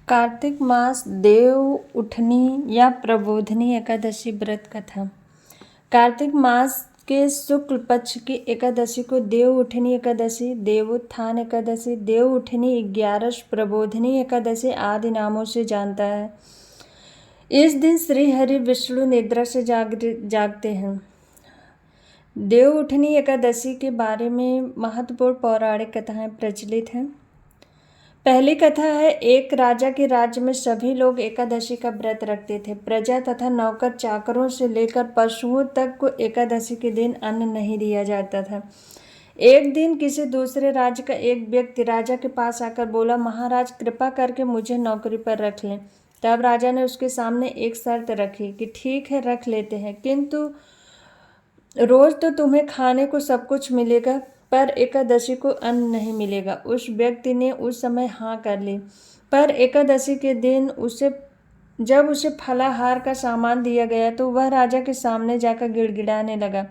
कार्तिक मास देव उठनी या प्रबोधनी एकादशी व्रत कथा। कार्तिक मास के शुक्ल पक्ष की एकादशी को देव उठनी एकादशी, देवोत्थान एकादशी, देव उठनी, 11 प्रबोधनी एकादशी आदि नामों से जानता है। इस दिन श्री हरि विष्णु निद्रा से जागते हैं। देव उठनी एकादशी के बारे में महत्वपूर्ण पौराणिक कथाएं प्रचलित हैं। पहली कथा है, एक राजा के राज्य में सभी लोग एकादशी का व्रत रखते थे। प्रजा तथा नौकर चाकरों से लेकर पशुओं तक को एकादशी के दिन अन्न नहीं दिया जाता था। एक दिन किसी दूसरे राज्य का एक व्यक्ति राजा के पास आकर बोला, महाराज कृपा करके मुझे नौकरी पर रख लें। तब राजा ने उसके सामने एक शर्त रखी कि ठीक है रख लेते हैं, किंतु रोज तो तुम्हें खाने को सब कुछ मिलेगा, पर एकादशी को अन्न नहीं मिलेगा। उस व्यक्ति ने उस समय हाँ कर ली, पर एकादशी के दिन जब उसे फलाहार का सामान दिया गया तो वह राजा के सामने जाकर गिड़गिड़ाने लगा,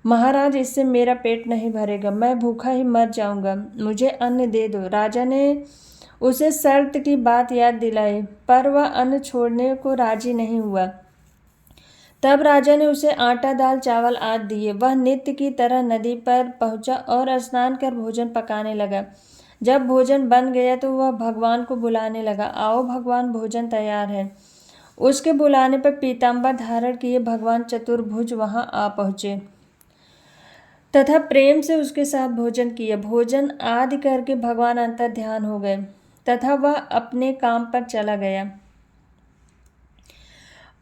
महाराज इससे मेरा पेट नहीं भरेगा, मैं भूखा ही मर जाऊंगा, मुझे अन्न दे दो। राजा ने उसे शर्त की बात याद दिलाई, पर वह अन्न छोड़ने को राजी नहीं हुआ। तब राजा ने उसे आटा, दाल, चावल आदि दिए। वह नित्य की तरह नदी पर पहुंचा और स्नान कर भोजन पकाने लगा। जब भोजन बन गया तो वह भगवान को बुलाने लगा, आओ भगवान भोजन तैयार है। उसके बुलाने पर पीताम्बर धारण किए भगवान चतुर्भुज वहां आ पहुंचे तथा प्रेम से उसके साथ भोजन किया। भोजन आदि करके भगवान अंतर ध्यान हो गए तथा वह अपने काम पर चला गया।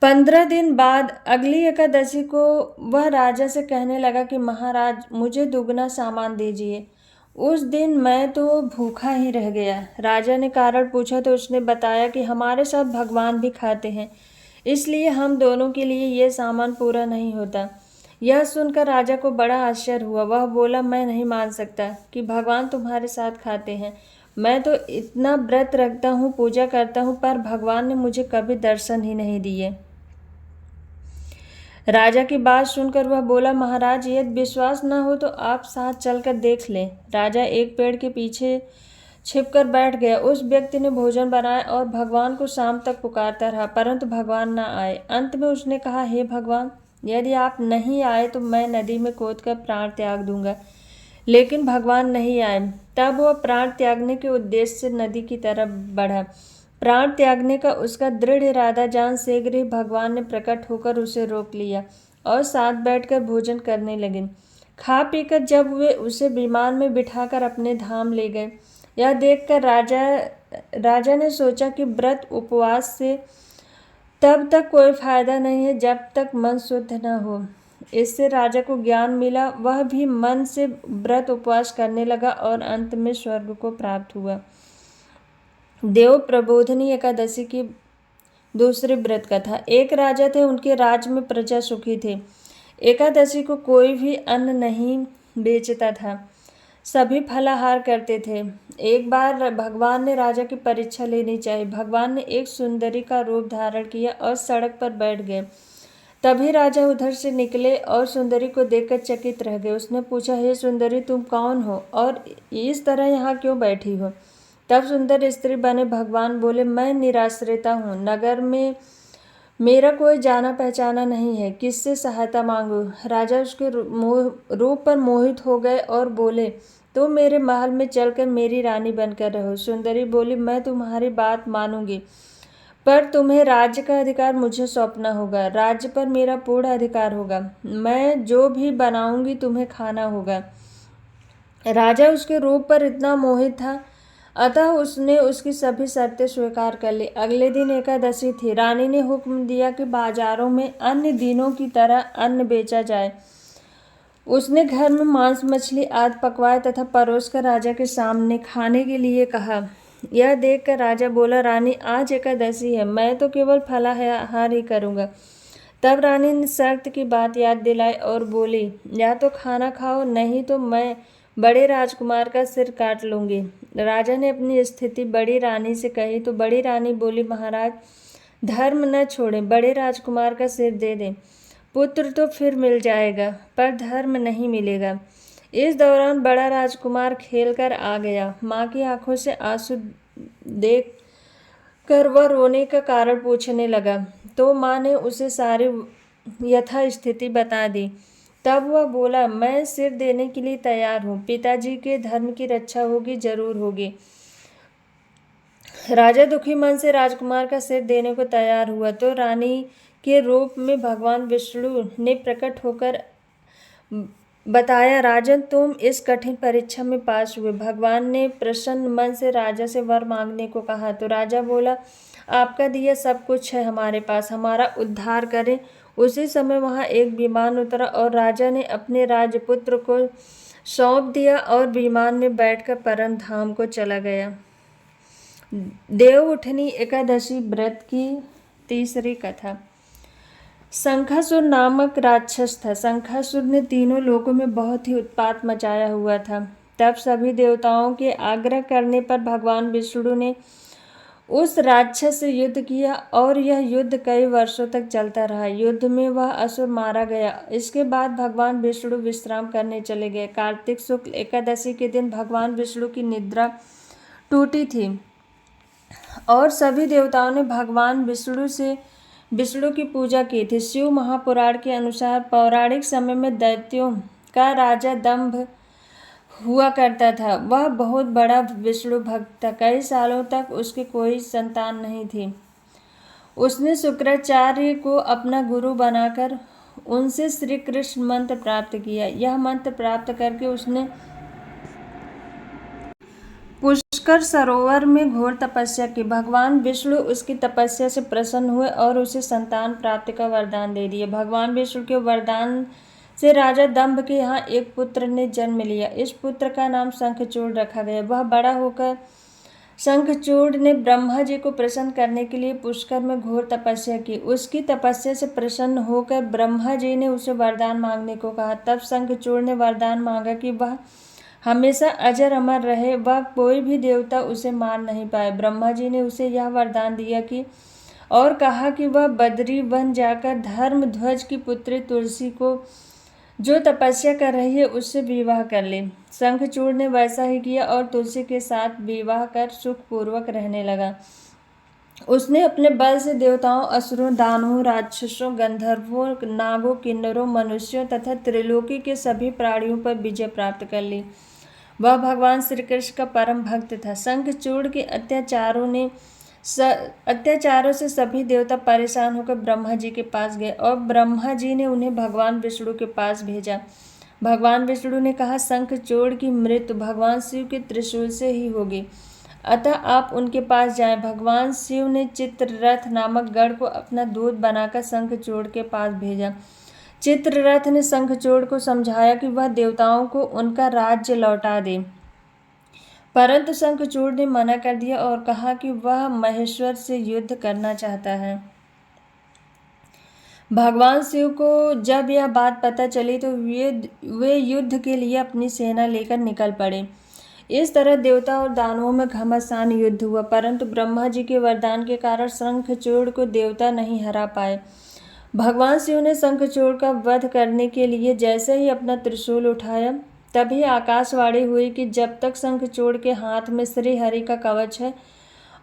15 दिन बाद अगली एकादशी को वह राजा से कहने लगा कि महाराज मुझे दुगना सामान दीजिए। उस दिन मैं तो भूखा ही रह गया। राजा ने कारण पूछा तो उसने बताया कि हमारे साथ भगवान भी खाते हैं, इसलिए हम दोनों के लिए यह सामान पूरा नहीं होता। यह सुनकर राजा को बड़ा आश्चर्य हुआ। वह बोला, मैं नहीं मान सकता कि भगवान तुम्हारे साथ खाते हैं। मैं तो इतना व्रत रखता हूँ, पूजा करता हूँ, पर भगवान ने मुझे कभी दर्शन ही नहीं दिए। राजा की बात सुनकर वह बोला, महाराज यदि विश्वास न हो तो आप साथ चलकर देख लें। राजा एक पेड़ के पीछे छिपकर बैठ गया। उस व्यक्ति ने भोजन बनाया और भगवान को शाम तक पुकारता रहा, परंतु भगवान न आए। अंत में उसने कहा, हे भगवान, यदि आप नहीं आए तो मैं नदी में कूदकर प्राण त्याग दूंगा। लेकिन भगवान नहीं आए। तब वह प्राण त्यागने के उद्देश्य से नदी की तरफ बढ़ा। प्राण त्यागने का उसका दृढ़ इरादा जान शीघ्र ही भगवान ने प्रकट होकर उसे रोक लिया और साथ बैठकर भोजन करने लगे। खा पीकर जब वे उसे विमान में बिठाकर अपने धाम ले गए, यह देखकर राजा ने सोचा कि व्रत उपवास से तब तक कोई फायदा नहीं है जब तक मन शुद्ध न हो। इससे राजा को ज्ञान मिला। वह भी मन से व्रत उपवास करने लगा और अंत में स्वर्ग को प्राप्त हुआ। देव प्रबोधनी एकादशी की दूसरी व्रत कथा। एक राजा थे, उनके राज्य में प्रजा सुखी थे। एकादशी को कोई भी अन्न नहीं बेचता था, सभी फलाहार करते थे। एक बार भगवान ने राजा की परीक्षा लेनी चाहिए। भगवान ने एक सुंदरी का रूप धारण किया और सड़क पर बैठ गए। तभी राजा उधर से निकले और सुंदरी को देखकर चकित रह गए। उसने पूछा, हे सुंदरी, तुम कौन हो और इस तरह यहाँ क्यों बैठी हो? तब सुंदर स्त्री बने भगवान बोले, मैं निराश्रिता हूँ, नगर में मेरा कोई जाना पहचाना नहीं है, किससे सहायता मांगू? राजा उसके रूप पर मोहित हो गए और बोले, तुम मेरे महल में चलकर मेरी रानी बनकर रहो। सुंदरी बोली, मैं तुम्हारी बात मानूंगी, पर तुम्हें राज्य का अधिकार मुझे सौंपना होगा। राज्य पर मेरा पूर्ण अधिकार होगा। मैं जो भी बनाऊंगी तुम्हें खाना होगा। राजा उसके रूप पर इतना मोहित था, अतः उसने उसकी सभी शर्तें स्वीकार कर ली। अगले दिन एकादशी थी। रानी ने हुक्म दिया कि बाजारों में अन्य दिनों की तरह अन्न बेचा जाए। उसने घर में मांस, मछली आदि पकवाए तथा परोसकर राजा के सामने खाने के लिए कहा। यह देखकर राजा बोला, रानी आज एकादशी है, मैं तो केवल फलाहार ही करूँगा। तब रानी ने शर्त की बात याद दिलाई और बोली, या तो खाना खाओ, नहीं तो मैं बड़े राजकुमार का सिर काट लूँगी। राजा ने अपनी स्थिति बड़ी रानी से कही तो बड़ी रानी बोली, महाराज धर्म न छोड़ें, बड़े राजकुमार का सिर दे दें। पुत्र तो फिर मिल जाएगा, पर धर्म नहीं मिलेगा। इस दौरान बड़ा राजकुमार खेल कर आ गया। माँ की आंखों से आंसू देख कर वह रोने का कारण पूछने लगा तो माँ ने उसे सारी यथा स्थिति बता दी। तब वह बोला, मैं सिर देने के लिए तैयार हूँ, पिताजी के धर्म की रक्षा होगी, जरूर होगी। राजा दुखी मन से राजकुमार का सिर देने को तैयार हुआ तो रानी के रूप में भगवान विष्णु ने प्रकट होकर बताया, राजन तुम इस कठिन परीक्षा में पास हुए। भगवान ने प्रसन्न मन से राजा से वर मांगने को कहा तो राजा बोला, आपका दिया सब कुछ है हमारे पास, हमारा उद्धार करें। उसी समय वहां एक विमान उतरा और राजा ने अपने राजपुत्र को सौंप दिया और विमान में बैठकर परम धाम को चला गया। देवउठनी एकादशी व्रत की तीसरी कथा। शंखासुर नामक राक्षस था। शंखासुर ने तीनों लोकों में बहुत ही उत्पात मचाया हुआ था। तब सभी देवताओं के आग्रह करने पर भगवान विष्णु ने उस राक्षस से युद्ध किया और यह युद्ध कई वर्षों तक चलता रहा। युद्ध में वह असुर मारा गया। इसके बाद भगवान विष्णु विश्राम करने चले गए। कार्तिक शुक्ल एकादशी के दिन भगवान विष्णु की निद्रा टूटी थी और सभी देवताओं ने भगवान विष्णु की पूजा की थी। शिव महापुराण के अनुसार पौराणिक समय में दैत्यों का राजा दंभ हुआ करता था। वह बहुत बड़ा विष्णु भक्त था। कई सालों तक उसकी कोई संतान नहीं थी। उसने शुक्राचार्य को अपना गुरु बनाकर उनसे श्री कृष्ण मंत्र प्राप्त किया। यह मंत्र प्राप्त करके उसने पुष्कर सरोवर में घोर तपस्या की। भगवान विष्णु उसकी तपस्या से प्रसन्न हुए और उसे संतान प्राप्ति का वरदान दे दिए। भगवान विष्णु के वरदान से राजा दंभ के यहाँ एक पुत्र ने जन्म लिया। इस पुत्र का नाम शंखचूड़ रखा गया। वह बड़ा होकर शंखचूड़ ने ब्रह्मा जी को प्रसन्न करने के लिए पुष्कर में घोर तपस्या की। उसकी तपस्या से प्रसन्न होकर ब्रह्मा जी ने उसे वरदान मांगने को कहा। तब शंखचूड़ ने वरदान मांगा कि वह हमेशा अजर अमर रहे, वह कोई भी देवता उसे मार नहीं पाए। ब्रह्मा जी ने उसे यह वरदान दिया कि और कहा कि वह बद्री वन जाकर धर्मध्वज की पुत्री तुलसी को जो तपस्या कर रही है उससे विवाह कर ले। शंखचूड़ ने वैसा ही किया और तुलसी के साथ विवाह कर सुखपूर्वक रहने लगा। उसने अपने बल से देवताओं, असुरों, दानवों, राक्षसों, गंधर्वों, नागों, किन्नरों, मनुष्यों तथा त्रिलोकी के सभी प्राणियों पर विजय प्राप्त कर ली। वह भगवान श्री कृष्ण का परम भक्त था। शंखचूड़ के अत्याचारों से सभी देवता परेशान होकर ब्रह्मा जी के पास गए और ब्रह्मा जी ने उन्हें भगवान विष्णु के पास भेजा। भगवान विष्णु ने कहा, शंखचूड़ की मृत्यु भगवान शिव के त्रिशूल से ही होगी, अतः आप उनके पास जाएं। भगवान शिव ने चित्ररथ नामक गढ़ को अपना दूत बनाकर शंखचूड़ के पास भेजा। चित्ररथ ने शंखचूड़ को समझाया कि वह देवताओं को उनका राज्य लौटा दे, परंतु शंखचूड़ ने मना कर दिया और कहा कि वह महेश्वर से युद्ध करना चाहता है। भगवान शिव को जब यह बात पता चली तो वे युद्ध के लिए अपनी सेना लेकर निकल पड़े। इस तरह देवता और दानवों में घमासान युद्ध हुआ, परंतु ब्रह्मा जी के वरदान के कारण शंखचूड़ को देवता नहीं हरा पाए। भगवान शिव ने शंखचूड़ का वध करने के लिए जैसे ही अपना त्रिशूल उठाया तभी आकाशवाणी हुई कि जब तक शंखचूड़ के हाथ में श्री हरि का कवच है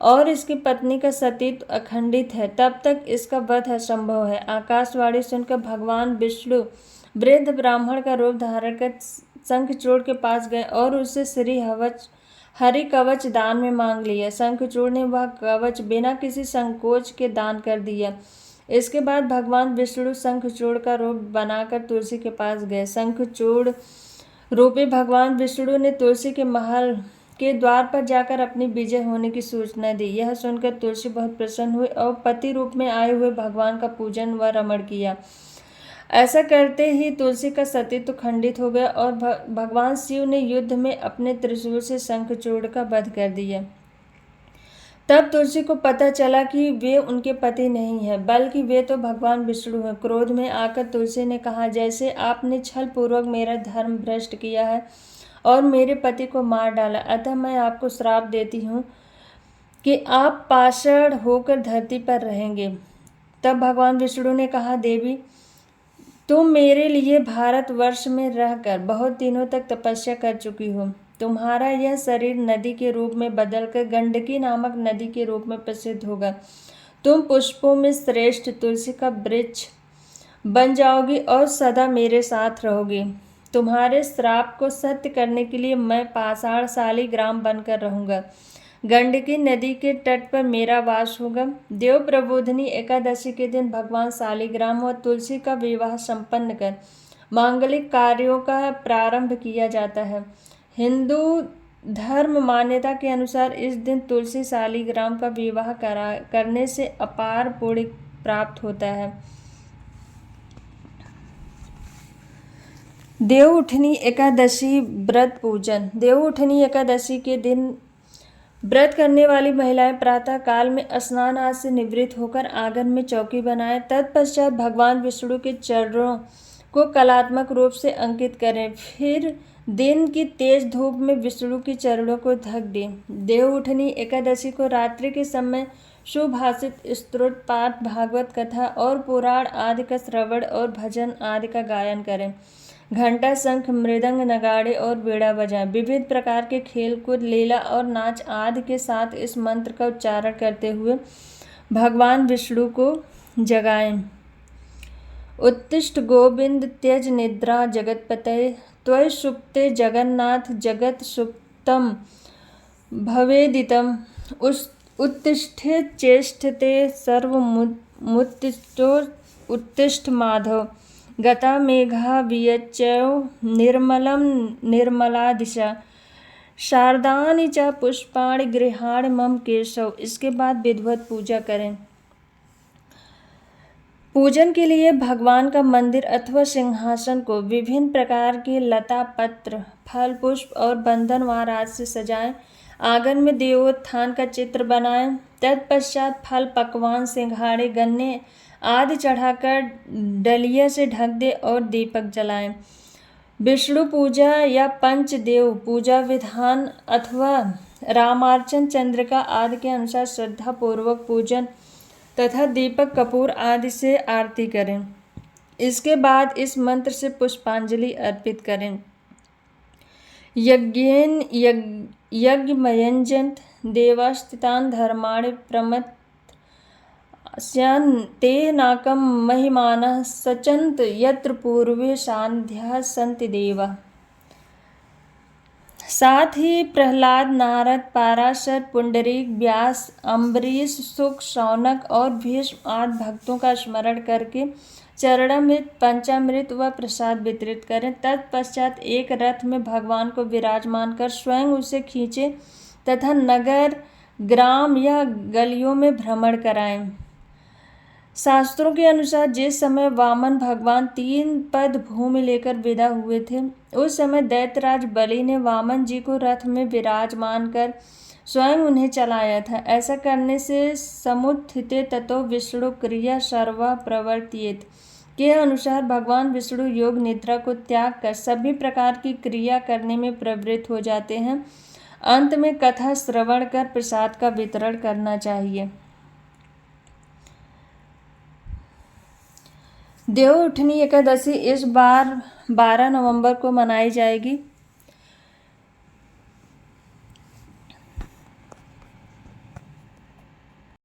और इसकी पत्नी का सतीत्व अखंडित है तब तक इसका वध असंभव है। आकाशवाणी सुनकर भगवान विष्णु वृद्ध ब्राह्मण का रूप धारण कर शंखचूड़ के पास गए और उससे श्री हरि कवच दान में मांग लिया। शंखचूड़ ने वह कवच बिना किसी संकोच के दान कर दिया। इसके बाद भगवान विष्णु शंखचूड़ का रूप बनाकर तुलसी के पास गए। शंखचूड़ रूपी भगवान विष्णु ने तुलसी के महल के द्वार पर जाकर अपनी विजय होने की सूचना दी। यह सुनकर तुलसी बहुत प्रसन्न हुई और पति रूप में आए हुए भगवान का पूजन व रमण किया। ऐसा करते ही तुलसी का सतीत्व खंडित हो गया और भगवान शिव ने युद्ध में अपने त्रिशूल से शंखचूड़ का वध कर दिया। तब तुलसी को पता चला कि वे उनके पति नहीं हैं, बल्कि वे तो भगवान विष्णु हैं। क्रोध में आकर तुलसी ने कहा, जैसे आपने छल पूर्वक मेरा धर्म भ्रष्ट किया है और मेरे पति को मार डाला, अतः मैं आपको श्राप देती हूँ कि आप पाषाण होकर धरती पर रहेंगे। तब भगवान विष्णु ने कहा, देवी तुम मेरे लिए भारतवर्ष में रहकर बहुत दिनों तक तपस्या कर चुकी हो, तुम्हारा यह शरीर नदी के रूप में बदलकर गंडकी नामक नदी के रूप में प्रसिद्ध होगा। तुम पुष्पों में श्रेष्ठ तुलसी का वृक्ष बन जाओगी और सदा मेरे साथ रहोगी। तुम्हारे श्राप को सत्य करने के लिए मैं पाषाण शालिग्राम बनकर रहूँगा। गंडकी नदी के तट पर मेरा वास होगा। देव प्रबोधिनी एकादशी के दिन भगवान शालिग्राम और तुलसी का विवाह संपन्न कर मांगलिक कार्यों का प्रारंभ किया जाता है। हिंदू धर्म मान्यता के अनुसार इस दिन तुलसी शालिग्राम का विवाह करने से अपार पुण्य प्राप्त होता है। देवउठनी एकादशी व्रत पूजन। देवउठनी एकादशी के दिन व्रत करने वाली महिलाएं प्रातः काल में स्नान आदि से निवृत्त होकर आंगन में चौकी बनाएं। तत्पश्चात भगवान विष्णु के चरणों को कलात्मक रूप से अंकित करें। फिर दिन की तेज धूप में विष्णु के चरणों को ढक दें। देवउठनी एकादशी को रात्रि के समय सुभाषित स्तोत्र पाठ, भागवत कथा और पुराण आदि का श्रवण और भजन आदि का गायन करें। घंटा, शंख, मृदंग, नगाड़े और वीणा बजाएं। विविध प्रकार के खेल कूद, लीला और नाच आदि के साथ इस मंत्र का उच्चारण करते हुए भगवान विष्णु को जगाएं। उत्तिष्ठ गोविंद त्यज निद्रा जगतपते त्वयि सुप्ते जगन्नाथ जगत सुप्तम भवेदितम उत्तिष्ठे चेष्टते सर्वमुत्तिष्ठो उत्तिष्ठ माधव गता मेघा वियच्चयो निर्मलं निर्मला दिशा शारदानि च पुष्पाणि गृहाणि मम केशव। इसके बाद विधिवत पूजा करें। पूजन के लिए भगवान का मंदिर अथवा सिंहासन को विभिन्न प्रकार के लता, पत्र, फल, पुष्प और बंधनवार आदि से सजाएं। आंगन में देवोत्थान का चित्र बनाएं। तत्पश्चात फल, पकवान, सिंघाड़े, गन्ने आदि चढ़ाकर डलिया से ढक दे और दीपक जलाएं। विष्णु पूजा या पंचदेव पूजा विधान अथवा रामार्चन, चंद्रिका आदि के अनुसार श्रद्धा पूर्वक पूजन तथा दीपक, कपूर आदि से आरती करें। इसके बाद इस मंत्र से पुष्पांजलि अर्पित करें। यज्ञेन यज्ञमयञ्जन्त देवास्तितान् धर्माणि प्रमथ ते नाकं महिमानः सचन्त यत्र पूर्वे सान्ध्या सन्ति देवा। साथ ही प्रहलाद, नारद, पाराशर, पुंडरीक, व्यास, अम्बरीश, शुक, शौनक और भीष्म आदि भक्तों का स्मरण करके चरणामृत, पंचामृत व प्रसाद वितरित करें। तत्पश्चात एक रथ में भगवान को विराजमान कर स्वयं उसे खींचे तथा नगर, ग्राम या गलियों में भ्रमण कराएं। शास्त्रों के अनुसार जिस समय वामन भगवान 3 पद भूमि लेकर विदा हुए थे, उस समय दैत्यराज बलि ने वामन जी को रथ में विराजमान कर स्वयं उन्हें चलाया था। ऐसा करने से समुत्थिते ततो विष्णु क्रिया सर्वा प्रवर्तियेत के अनुसार भगवान विष्णु योग निद्रा को त्याग कर सभी प्रकार की क्रिया करने में प्रवृत्त हो जाते हैं। अंत में कथा श्रवण कर प्रसाद का वितरण करना चाहिए। देवउठनी एकादशी इस बार 12 नवंबर को मनाई जाएगी।